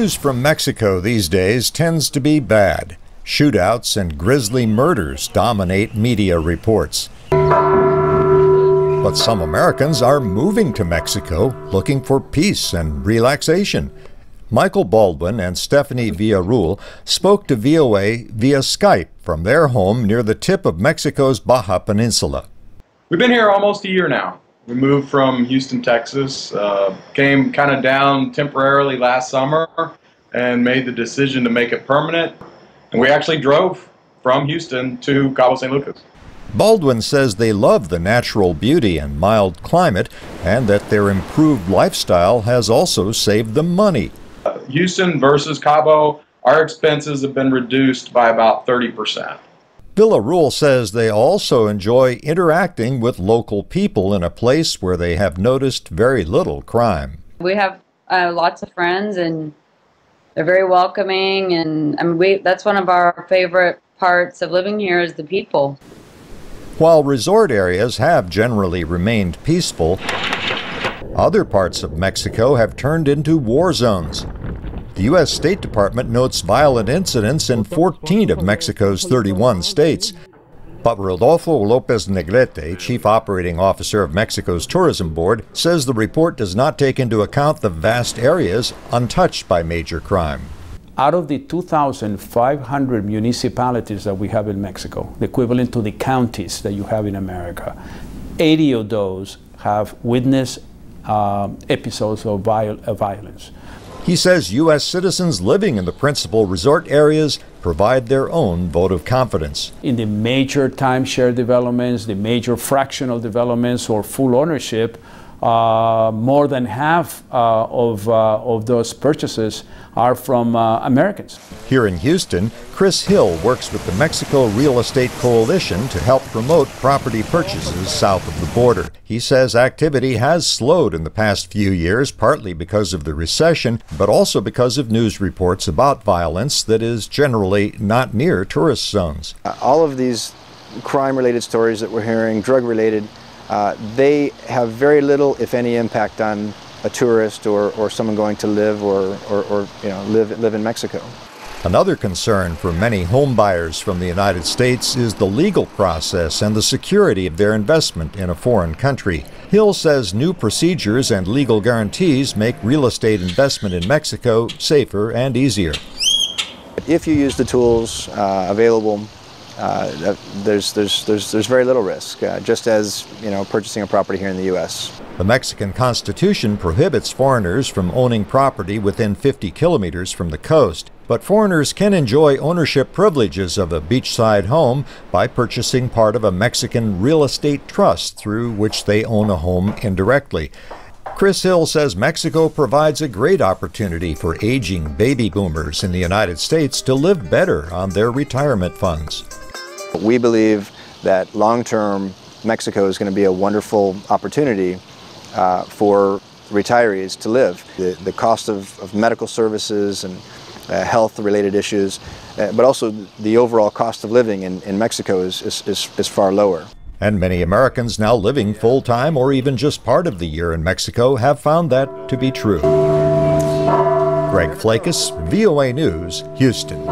news from Mexico these days tends to be bad. Shootouts and grisly murders dominate media reports. But some Americans are moving to Mexico looking for peace and relaxation. Michael Baldwin and Stephanie Villarreal spoke to VOA via Skype from their home near the tip of Mexico's Baja Peninsula. We've been here almost a year now. We moved from Houston, Texas, came kind of down temporarily last summer and made the decision to make it permanent. And we actually drove from Houston to Cabo San Lucas. Baldwin says they love the natural beauty and mild climate, and that their improved lifestyle has also saved them money. Houston versus Cabo, our expenses have been reduced by about 30%. Villarreal says they also enjoy interacting with local people in a place where they have noticed very little crime. We have lots of friends, and they're very welcoming, and that's one of our favorite parts of living here is the people. While resort areas have generally remained peaceful, other parts of Mexico have turned into war zones. The U.S. State Department notes violent incidents in 14 of Mexico's 31 states. But Rodolfo Lopez Negrete, Chief Operating Officer of Mexico's Tourism Board, says the report does not take into account the vast areas untouched by major crime. Out of the 2,500 municipalities that we have in Mexico, the equivalent to the counties that you have in America, 80 of those have witnessed episodes of violence. He says U.S. citizens living in the principal resort areas provide their own vote of confidence. In the major timeshare developments, the major fractional developments or full ownership, more than half of those purchases are from Americans. Here in Houston, Chris Hill works with the Mexico Real Estate Coalition to help promote property purchases south of the border. He says activity has slowed in the past few years, partly because of the recession, but also because of news reports about violence that is generally not near tourist zones. All of these crime-related stories that we're hearing, drug-related, they have very little, if any, impact on a tourist or someone going to live or live in Mexico. Another concern for many home buyers from the United States is the legal process and the security of their investment in a foreign country. Hill says new procedures and legal guarantees make real estate investment in Mexico safer and easier. If you use the tools available, there's very little risk, just as purchasing a property here in the U.S. The Mexican Constitution prohibits foreigners from owning property within 50 kilometers from the coast, but foreigners can enjoy ownership privileges of a beachside home by purchasing part of a Mexican real estate trust through which they own a home indirectly. Chris Hill says Mexico provides a great opportunity for aging baby boomers in the United States to live better on their retirement funds. We believe that long-term Mexico is going to be a wonderful opportunity for retirees to live. The cost of medical services and health-related issues, but also the overall cost of living in Mexico is far lower. And many Americans now living full-time or even just part of the year in Mexico have found that to be true. Greg Flakus, VOA News, Houston.